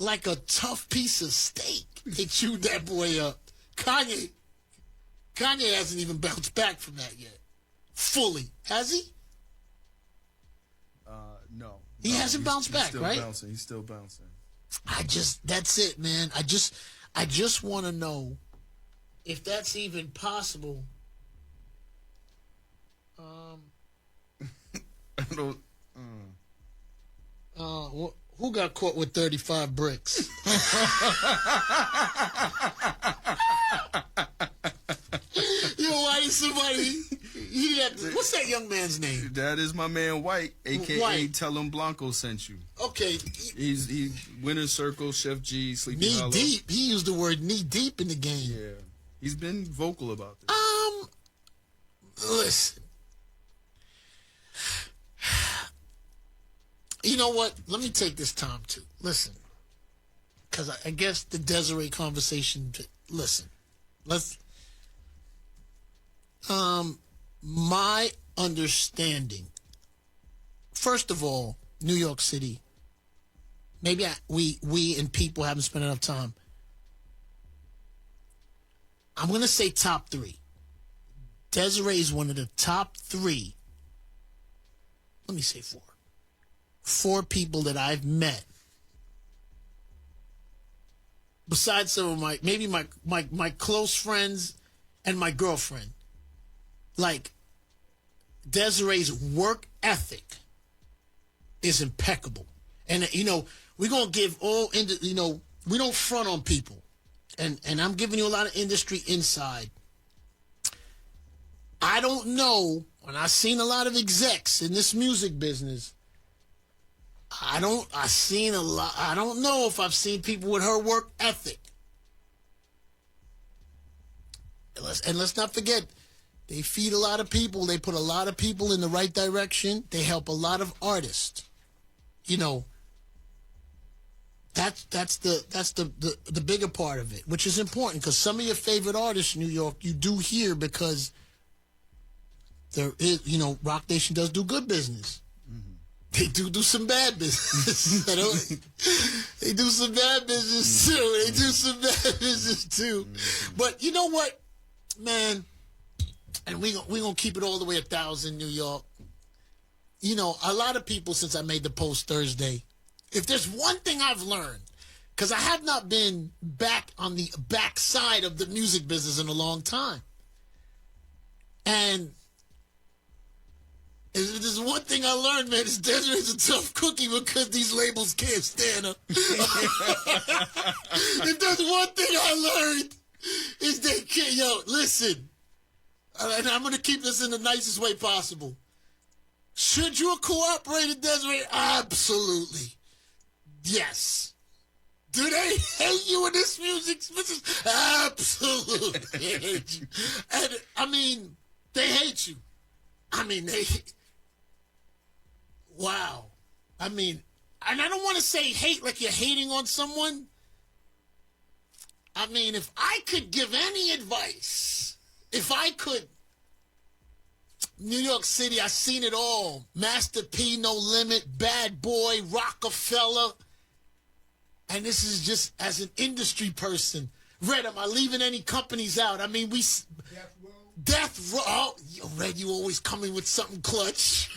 like a tough piece of steak. They chewed that boy up. Kanye hasn't even bounced back from that yet. Fully. Has he? No. He hasn't bounced back, right? He's still bouncing. That's it, man. I just want to know if that's even possible. I don't. Who got caught with 35 bricks? Yo, why is somebody? What's that young man's name? That is my man White, a.k.a. White. Tell him Blanco sent you. Okay. He's Winner's Circle, Chef G, Sleepy Hollow. Knee deep. He used the word knee deep in the game. Yeah. He's been vocal about this. Listen. You know what? Let me take this time to listen. Because I guess the Desiree conversation, listen. My understanding, first of all, New York City, maybe we and people haven't spent enough time. I'm going to say top three. Desiree is one of the top three. Let me say four. Four people that I've met. Besides some of my close friends and my girlfriend. Like, Desiree's work ethic is impeccable. And, we're going to give we don't front on people. And I'm giving you a lot of industry inside. I don't know, and I've seen a lot of execs in this music business. I don't know if I've seen people with her work ethic. And let's not forget, they feed a lot of people. They put a lot of people in the right direction. They help a lot of artists. That's the bigger part of it, which is important because some of your favorite artists in New York you do hear because there is, Rock Nation does do good business. They do some bad business. They do some bad business too. But you know what, man? And we gonna keep it all the way 1,000, New York. A lot of people, since I made the post Thursday, if there's one thing I've learned, because I have not been back on the backside of the music business in a long time, and if there's one thing I learned, man, is Desiree's a tough cookie because these labels can't stand her. If there's one thing I learned, is they can't. Yo, listen, and I'm going to keep this in the nicest way possible. Should you have cooperated, Desiree? Absolutely. Yes. Do they hate you in this music business? Absolutely. They hate you. And, they hate you. Wow. And I don't want to say hate like you're hating on someone. If I could give any advice, New York City, I've seen it all. Master P, No Limit, Bad Boy, Rockefeller. And this is just as an industry person. Red, am I leaving any companies out? Death Row. Oh, Red, you always coming with something clutch.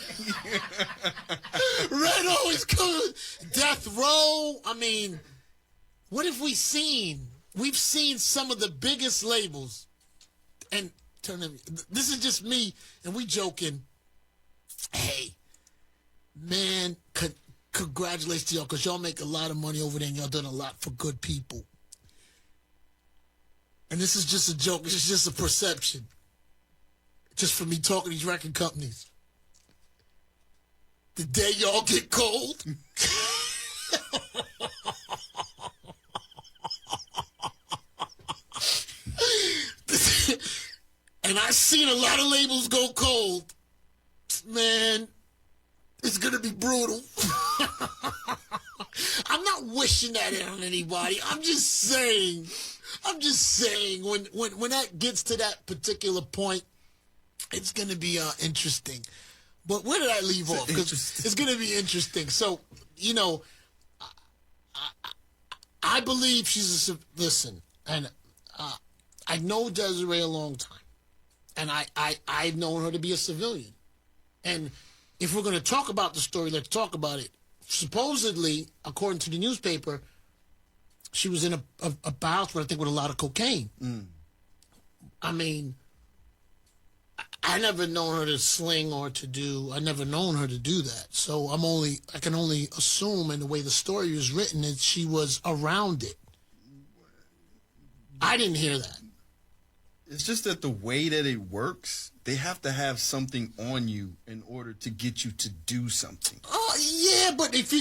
Red always coming. Death Row. What have we seen? We've seen some of the biggest labels. And this is just me, and we joking. Hey, man, congratulations to y'all, because y'all make a lot of money over there, and y'all done a lot for good people. And this is just a joke. This is just a perception. Just for me talking to these record companies. The day y'all get cold. And I've seen a lot of labels go cold. Man, it's going to be brutal. I'm not wishing that on anybody. I'm just saying when that gets to that particular point, it's going to be interesting. But where did I leave off? Because it's going to be interesting. So, I believe she's listen, and I know Desiree a long time, and I've known her to be a civilian. And if we're going to talk about the story, let's talk about it. Supposedly, according to the newspaper, she was in a house, I think, with a lot of cocaine. I mean, I never known her to sling or to do. I never known her to do that. So I can only assume, in the way the story is written, that she was around it. I didn't hear that. It's just that the way that it works, they have to have something on you in order to get you to do something. Oh, yeah, but if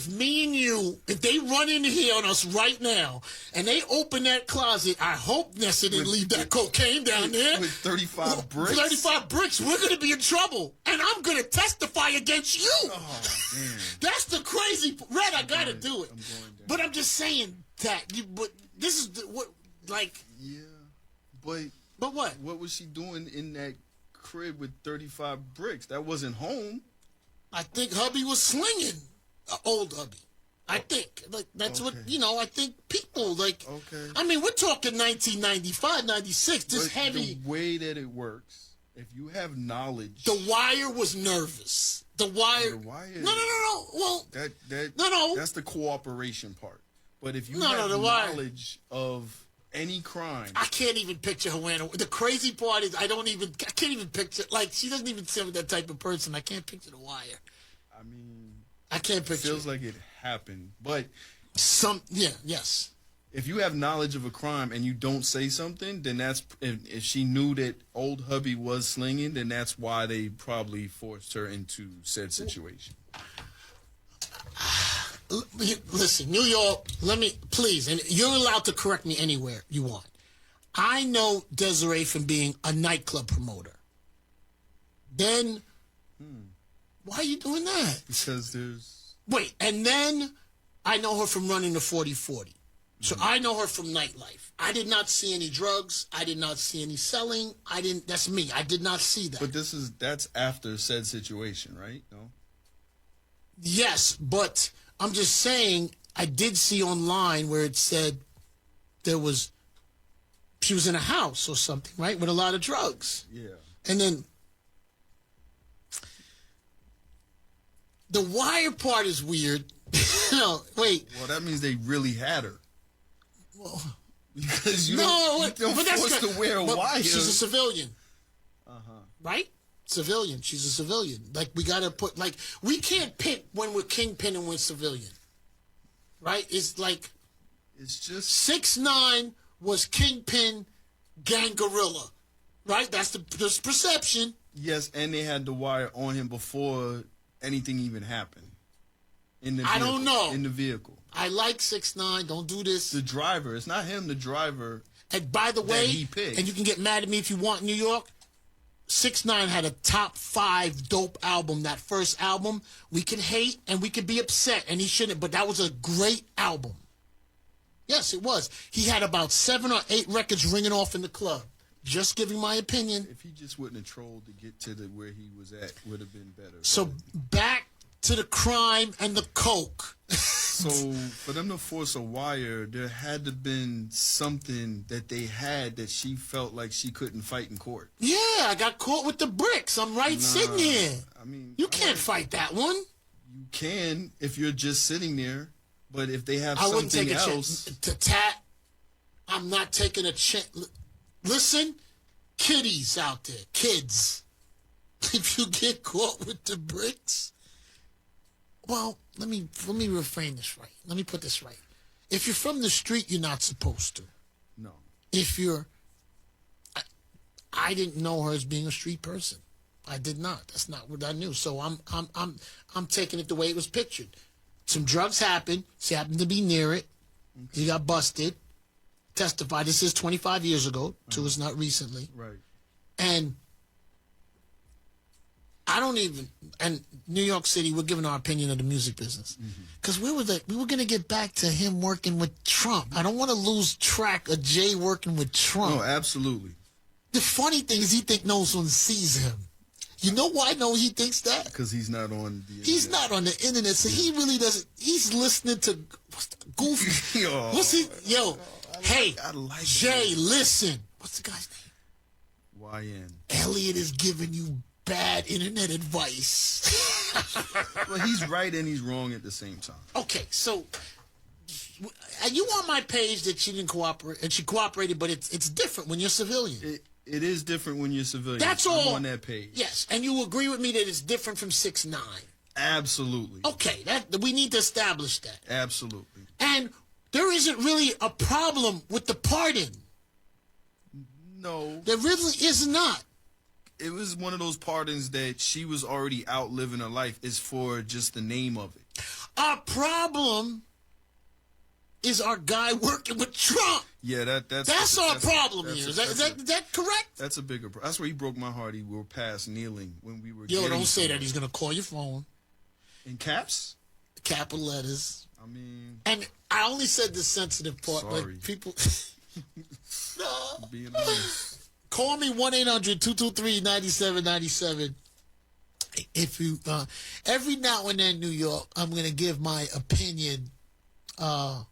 me and you, if they run in here on us right now and they open that closet, I hope Nessa didn't leave that cocaine down there. With 35 bricks? 35 bricks, we're going to be in trouble. And I'm going to testify against you. Oh, damn. That's the crazy... Red, I got to do it. I'm going down. But I'm just saying that. But this is what, like... Yeah, but what? What was she doing in that crib with 35 bricks? That wasn't home. I think hubby was slinging. Old hubby. I think. Like, that's what, I think people, like... Okay. I mean, we're talking 1995, 96, this But heavy... the way that it works, if you have knowledge... The Wire was nervous. The Wire... The Wire... No. Well... No. That's the cooperation part. But if you have knowledge of any crime... I can't even picture Joanna. The crazy part is I can't even picture... Like, she doesn't even seem like that type of person. I can't picture The Wire. I mean... I can't picture. Feels like it happened, but yes. If you have knowledge of a crime and you don't say something, then that's if she knew that old hubby was slinging, then that's why they probably forced her into said situation. Listen, New York. Please, and you're allowed to correct me anywhere you want. I know Desiree from being a nightclub promoter. Then. Why are you doing that? Because there's... Wait, and then I know her from running the 40/40. So I know her from nightlife. I did not see any drugs. I did not see any selling. That's me. I did not see that. But that's after said situation, right? No? Yes, but I'm just saying I did see online where it said she was in a house or something, right? With a lot of drugs. Yeah. And then the Wire part is weird. No, wait. Well, that means they really had her. Well, because you don't force to wear a wire. She's a civilian. Right? Civilian. She's a civilian. Like, we got to put, like, we can't pick when we're kingpin and we're civilian. Right? It's like... It's just... 6ix9ine was kingpin, gang gorilla. Right? That's the perception. Yes, and they had the wire on him before anything even happened. In the vehicle, I don't know. In the vehicle. I like 6ix9ine. Don't do this. The driver. It's not him, the driver. And by the way, he picked. And you can get mad at me if you want, New York, 6ix9ine had a top 5 dope album, that first album. We can hate and we can be upset, and he shouldn't, but that was a great album. Yes, it was. He had about 7 or 8 records ringing off in the club. Just giving my opinion. If he just wouldn't have trolled to get to where he was at, would have been better. So back to the crime and the coke. So for them to force a wire, there had to have been something that they had that she felt like she couldn't fight in court. Yeah, I got caught with the bricks. I'm sitting here. I mean, you can't fight that one. You can if you're just sitting there, but if they have something wouldn't take else, I'm not taking a chance. Listen, kiddies out there, kids. If you get caught with the bricks, well, let me reframe this right. Let me put this right. If you're from the street, you're not supposed to. No. If you're, I didn't know her as being a street person. I did not. That's not what I knew. So I'm taking it the way it was pictured. Some drugs happened. She happened to be near it. He got busted. Testified. This is 25 years ago, so it's not recently. Right. And I don't even. And New York City, we're giving our opinion of the music business because we were going to get back to him working with Trump. I don't want to lose track of Jay working with Trump. No, absolutely. The funny thing is, he thinks no one sees him. You know why? No, he thinks that because he's not on the internet. He's not on the internet, so he really doesn't. He's listening to goofy. Yo. What's he? Yo, hey, I like Jay, listen. What's the guy's name? YN. Elliot is giving you bad internet advice. Well, he's right and he's wrong at the same time. Okay, so you on my page that she didn't cooperate, and she cooperated, but it's different when you're civilian. It is different when you're civilian. That's I'm all. on that page. Yes, and you agree with me that it's different from 6ix9ine. Absolutely. Okay, that we need to establish that. Absolutely. And there isn't really a problem with the pardon. No. There really is not. It was one of those pardons that she was already out living her life. It's for just the name of it. Our problem is our guy working with Trump. Yeah, That's our problem here. Is that correct? That's a bigger. That's where he broke my heart. We were past kneeling when we were. Yo, getting don't say somewhere. that. He's gonna call your phone. In caps. Capital letters. I mean, And I only said the sensitive part, Sorry. but people. No. being honest. Call me 1-800-223-9797. If you every now and then, New York, I'm gonna give my opinion of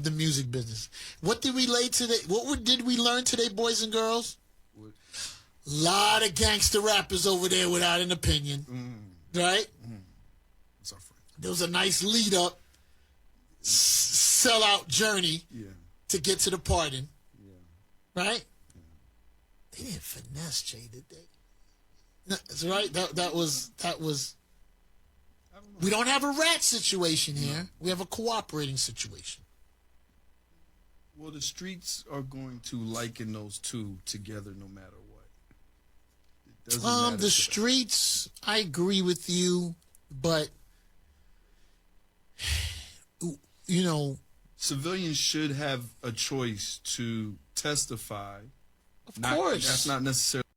the music business. What did we lay today? Did we learn today, boys and girls? What? Lot of gangster rappers over there without an opinion, right? It's our friend. There was a nice lead up, sellout journey Yeah. to get to the pardon, Yeah. right? They didn't finesse Jay, did they? No, that's right. That was. I don't know. We don't have a rat situation here. We have a cooperating situation. Well, the streets are going to liken those two together, no matter what. It doesn't matter The to streets, I agree with you, but you know, civilians should have a choice to testify. of course, That's not necessarily